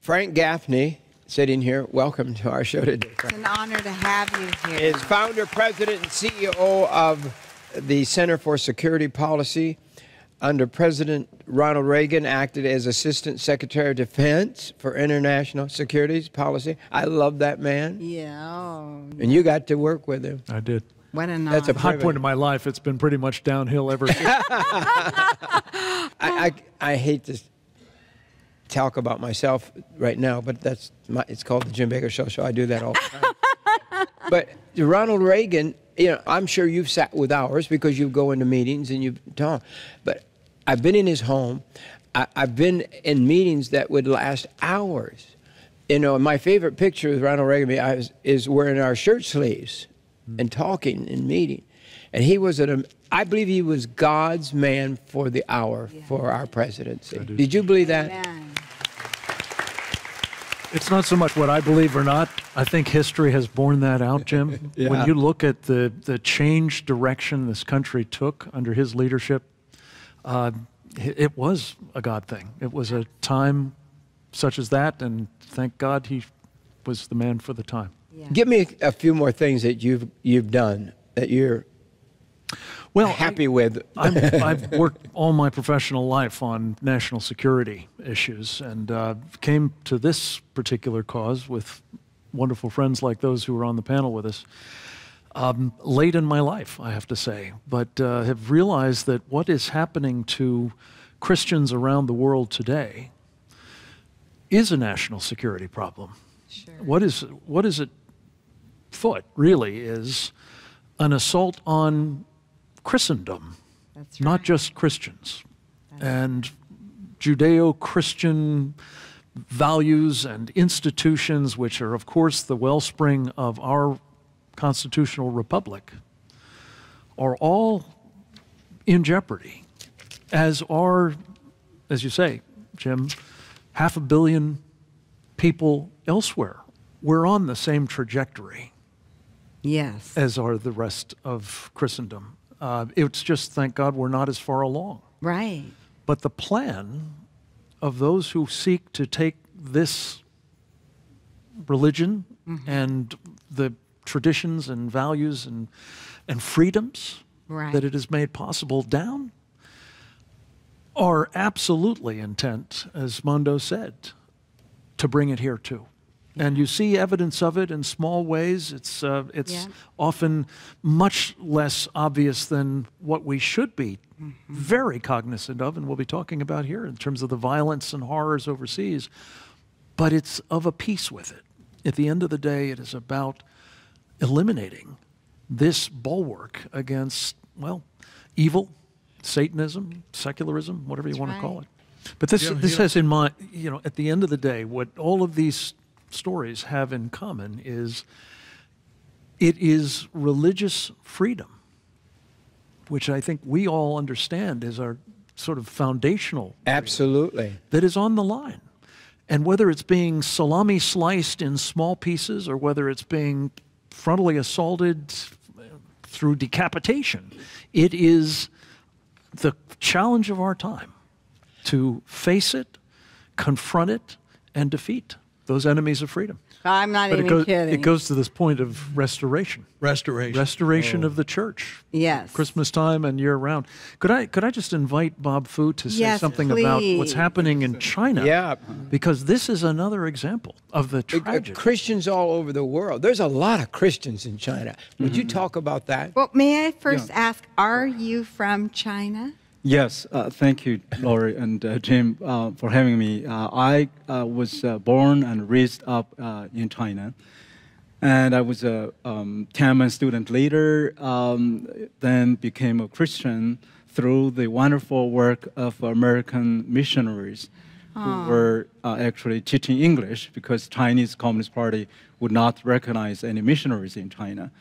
Frank Gaffney, sitting here, welcome to our show today. It's an honor to have you here. Is founder, president, and CEO of the Center for Security Policy. Under President Ronald Reagan, acted as Assistant Secretary of Defense for International Security Policy. I love that man. Yeah. Oh. And you got to work with him. I did. What an honor. That's a High point in my life. It's been pretty much downhill ever since. I hate to talk about myself right now, but it's called the Jim Bakker Show, so I do that all the time. But Ronald Reagan, I'm sure you've sat with ours because you go into meetings and you talk. But I've been in his home. I've been in meetings that would last hours. My favorite picture with Ronald Reagan is wearing our shirt sleeves and talking in meeting. And he was I believe he was God's man for the hour for our presidency. Did you believe that? Amen. It's not so much what I believe or not. I think history has borne that out, Jim. Yeah. When you look at the changed direction this country took under his leadership, it was a God thing. It was a time such as that, and thank God he was the man for the time. Yeah. Give me a few more things that you've done that you're happy with. I've worked all my professional life on national security issues, and came to this particular cause with wonderful friends like those who were on the panel with us late in my life, I have to say, but have realized that what is happening to Christians around the world today is a national security problem. Sure. What is it foot really is an assault on Christendom, That's not right. just Christians, and Judeo-Christian values and institutions, which are, of course, the wellspring of our constitutional republic, are all in jeopardy, as you say, Jim, 500 million people elsewhere. We're on the same trajectory. Yes. As are the rest of Christendom. It's just, thank God, we're not as far along. Right. But the plan of those who seek to take this religion and the traditions and values and freedoms that it has made possible down are absolutely intent, as Mondo said, to bring it here too. And you see evidence of it in small ways. It's often much less obvious than what we should be very cognizant of, and we'll be talking about here in terms of the violence and horrors overseas. But it's of a piece with it. At the end of the day, it is about eliminating this bulwark against, evil, Satanism, secularism, whatever you want to call it. But this has in mind, at the end of the day, what all of these stories have in common is it is religious freedom, which I think we all understand is our sort of foundational Absolutely. that is on the line. And whether it's being salami sliced in small pieces or whether it's being frontally assaulted through decapitation, it is the challenge of our time to face it, confront it, and defeat those enemies of freedom. I'm not even kidding. It goes to this point of restoration. Restoration Of the church. Yes. Christmas time and year round. Could I just invite Bob Fu to say something about what's happening in China? Yeah. Because this is another example of the tragedy. Christians all over the world. There's a lot of Christians in China. Would you talk about that? Well, may I first ask, are you from China? Yes, thank you, Lori and Jim, for having me. I was born and raised up in China, and I was a Tiananmen student leader, then became a Christian through the wonderful work of American missionaries who were actually teaching English because Chinese Communist Party would not recognize any missionaries in China.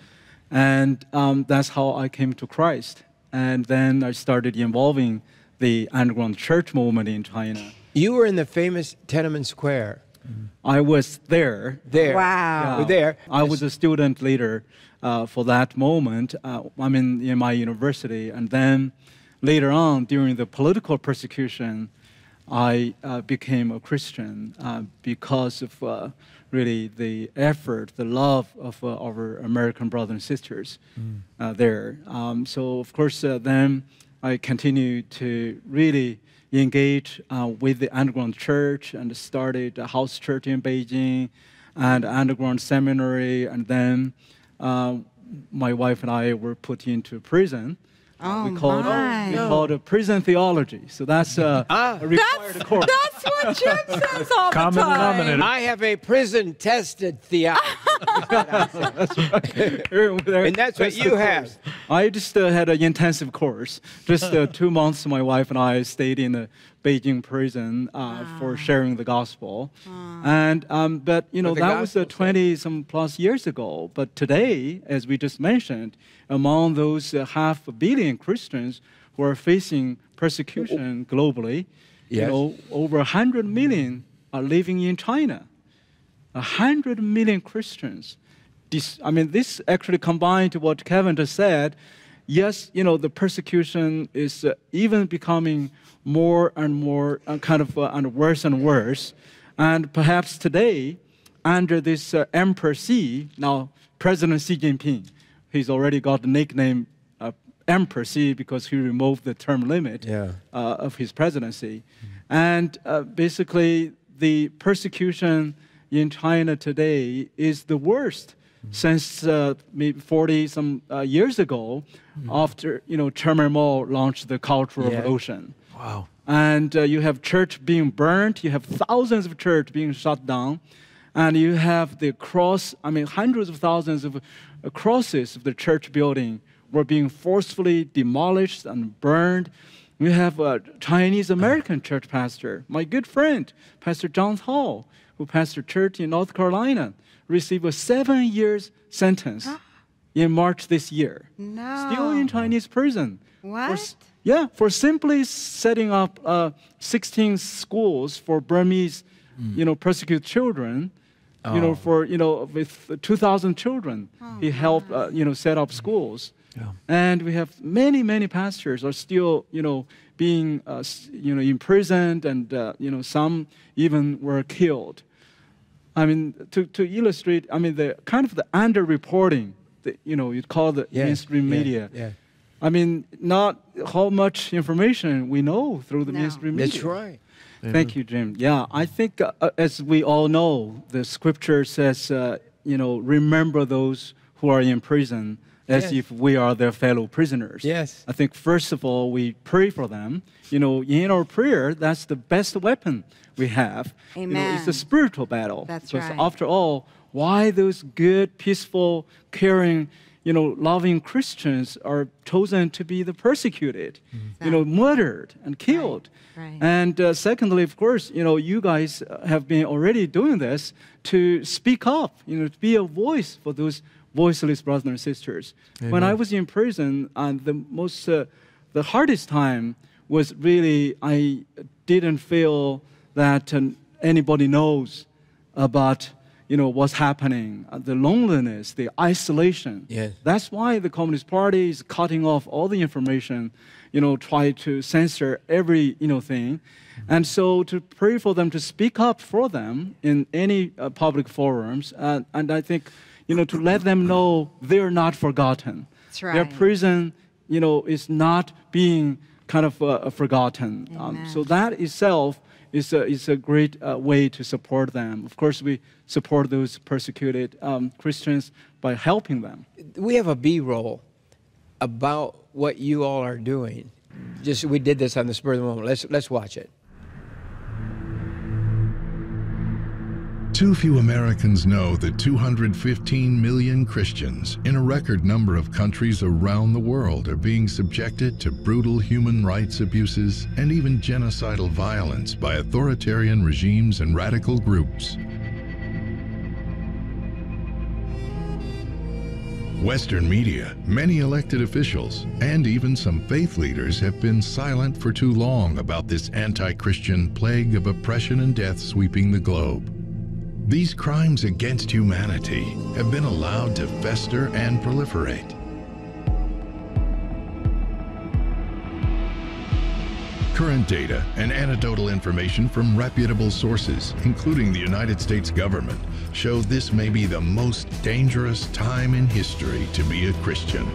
And that's how I came to Christ. And then I started involving the underground church movement in China. You were in the famous Tiananmen Square. I was there. Wow. There. I was a student leader for that moment. In my university. And then later on, during the political persecution I became a Christian because of really the effort, the love of our American brothers and sisters there. So of course, then I continued to really engage with the underground church and started a house church in Beijing and underground seminary, and then my wife and I were put into prison. Oh, we called it prison theology. So that's a required course. That's what Jim says all Common the time. denominator. I have a prison-tested theology. And that's what you have. I just had an intensive course. Just 2 months, my wife and I stayed in a Beijing prison for sharing the gospel. And but you know, that was 20-some plus years ago. But today, as we just mentioned, among those 500 million Christians who are facing persecution globally, you know, over 100 million are living in China. 100 million Christians. This actually combined to what Kevin just said. Yes, you know, the persecution is even becoming more and more and worse and worse. And perhaps today, under this Emperor Xi, now President Xi Jinping, he's already got the nickname Emperor Xi because he removed the term limit of his presidency. And basically, the persecution in China today is the worst since maybe 40-some years ago, after Chairman Mao launched the Cultural Revolution. Wow. And you have church being burnt, you have thousands of churches being shut down, and you have the hundreds of thousands of crosses of the church building were being forcefully demolished and burned. We have a Chinese-American church pastor, my good friend, Pastor John Hall, who pastored church in North Carolina, received a 7-year sentence in March this year. No. Still in Chinese prison. What? For simply setting up 16 schools for Burmese, persecuted children. With 2,000 children, he helped, set up schools. Yeah. And we have many pastors are still, being, imprisoned, and some even were killed. To illustrate, the kind of the underreporting that you'd call the mainstream media. Not how much information we know through the mainstream media. That's right. Thank you, Jim. Yeah, I think as we all know, the scripture says, remember those who are in prison as if we are their fellow prisoners. Yes. I think first of all, we pray for them. In our prayer, that's the best weapon we have. Amen. It's a spiritual battle. That's because right. After all, why those good, peaceful, caring, loving Christians are chosen to be the persecuted, murdered and killed. Right. And secondly, of course, you guys have been already doing this to speak up, to be a voice for those voiceless brothers and sisters. Amen. When I was in prison, the hardest time was really I didn't feel that anybody knows about what's happening, the loneliness, the isolation. Yes. That's why the Communist Party is cutting off all the information, try to censor every thing. And so to pray for them, to speak up for them in any public forums, and I think to let them know they're not forgotten. That's right. Their prison is not being kind of forgotten. So that itself is a great way to support them. Of course, we support those persecuted Christians by helping them. We have a B-roll about what you all are doing. We did this on the spur of the moment. Let's watch it. Too few Americans know that 215 million Christians in a record number of countries around the world are being subjected to brutal human rights abuses and even genocidal violence by authoritarian regimes and radical groups. Western media, many elected officials, and even some faith leaders have been silent for too long about this anti-Christian plague of oppression and death sweeping the globe. These crimes against humanity have been allowed to fester and proliferate. Current data and anecdotal information from reputable sources, including the United States government, show this may be the most dangerous time in history to be a Christian.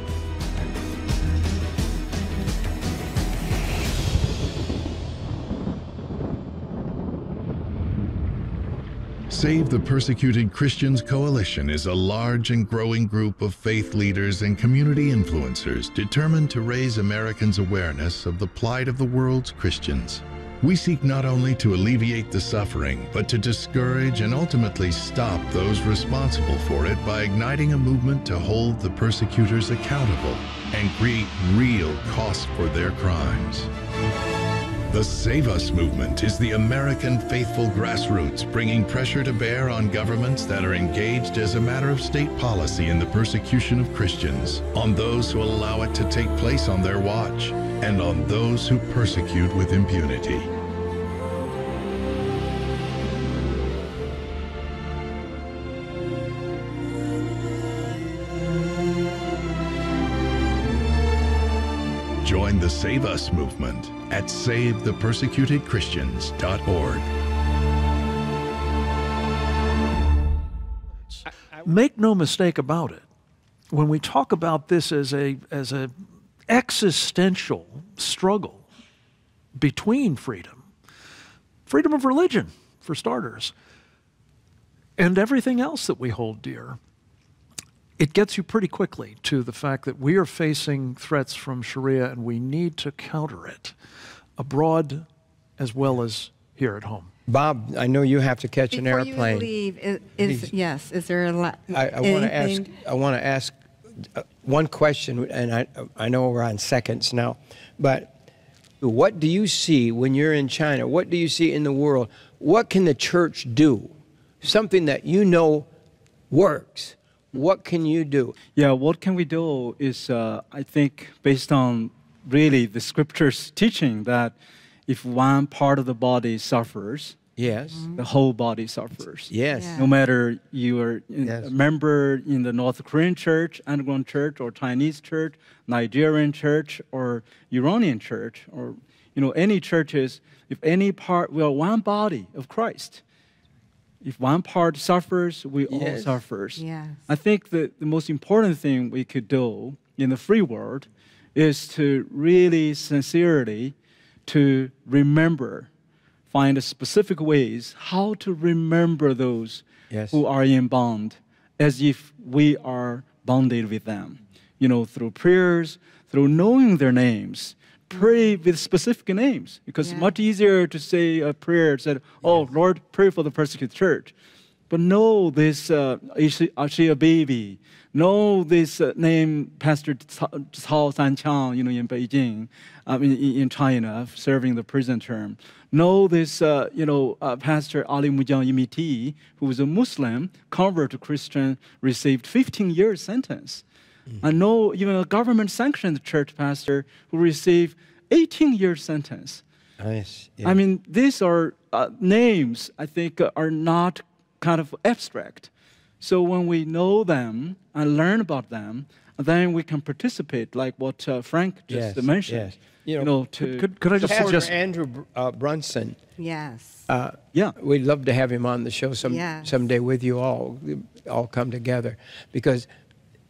Save the Persecuted Christians Coalition is a large and growing group of faith leaders and community influencers determined to raise Americans' awareness of the plight of the world's Christians. We seek not only to alleviate the suffering, but to discourage and ultimately stop those responsible for it by igniting a movement to hold the persecutors accountable and create real costs for their crimes. The Save Us movement is the American faithful grassroots bringing pressure to bear on governments that are engaged as a matter of state policy in the persecution of Christians, on those who allow it to take place on their watch, and on those who persecute with impunity. Join the Save Us movement at SaveThePersecutedChristians.org. Make no mistake about it. When we talk about this as a existential struggle between freedom of religion, for starters, and everything else that we hold dear, it gets you pretty quickly to the fact that we are facing threats from Sharia and we need to counter it abroad as well as here at home. Bob, I know you have to catch an airplane. Before you leave, is there a lot? I want to ask one question, and I know we're on seconds now, but what do you see when you're in China? What do you see in the world? What can the church do? Something that you know works. What can you do? Yeah, what can we do is, I think, based on really the scripture's teaching that if one part of the body suffers, yes, the whole body suffers. Yes. Yeah. No matter you are Yes. a member in the North Korean church, underground church, or Chinese church, Nigerian church, or Iranian church, or any churches, if any part, we are one body of Christ. If one part suffers, we all suffers. Yes. I think that the most important thing we could do in the free world is to really sincerely to remember, find specific ways how to remember those who are in bond as if we are bonded with them. Through prayers, through knowing their names. Pray with specific names, because it's much easier to say a prayer that, oh, Lord, pray for the persecuted church. But know this Ashia baby, know this name Pastor Cao Sanqiang, in Beijing, in China, serving the prison term. Know this, Pastor Ali Mujang Yimiti, who was a Muslim, convert to Christian, received 15 years sentence. I know even a government-sanctioned church pastor who received 18-year sentence. Nice. Yeah. I mean, these are names, I think, are not kind of abstract. So when we know them and learn about them, then we can participate, like what Frank just mentioned. Yes. Could I just Pastor suggest Andrew Brunson? Yes. We'd love to have him on the show someday with you all come together, because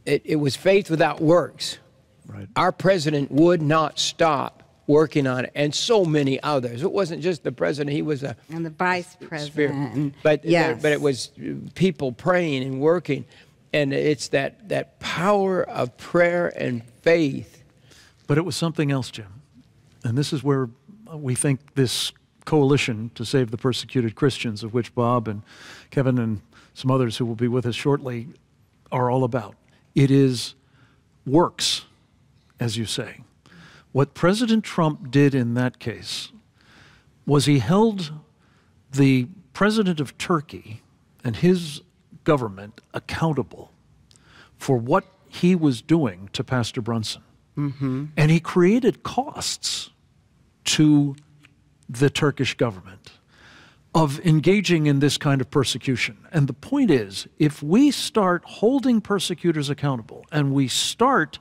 it was faith without works. Right. Our president would not stop working on it, and so many others. It wasn't just the president; he was and the vice president. But it was people praying and working, and it's that power of prayer and faith. But it was something else, Jim. And this is where we think this coalition to save the persecuted Christians, of which Bob and Kevin and some others who will be with us shortly are all about. It is works, as you say. What President Trump did in that case was he held the president of Turkey and his government accountable for what he was doing to Pastor Brunson. Mm-hmm. And he created costs to the Turkish government of engaging in this kind of persecution. And the point is, if we start holding persecutors accountable and we start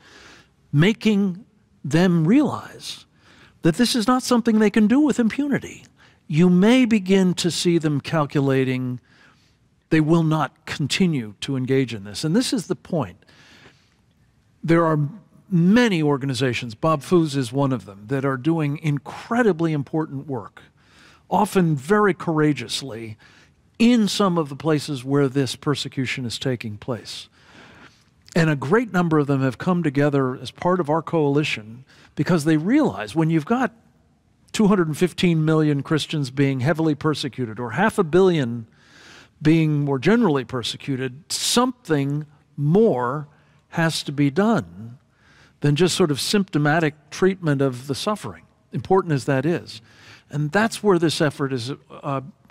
making them realize that this is not something they can do with impunity. You may begin to see them calculating they will not continue to engage in this. And this is the point. There are many organizations, Bob Foos is one of them, that are doing incredibly important work, often very courageously, in some of the places where this persecution is taking place. And a great number of them have come together as part of our coalition because they realize when you've got 215 million Christians being heavily persecuted, or 500 million being more generally persecuted, something more has to be done than just sort of symptomatic treatment of the suffering, important as that is. And that's where this effort is,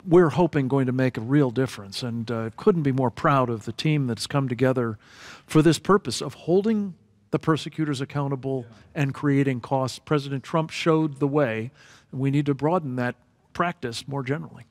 we're hoping, going to make a real difference. And couldn't be more proud of the team that's come together for this purpose of holding the persecutors accountable and creating costs. President Trump showed the way, and we need to broaden that practice more generally.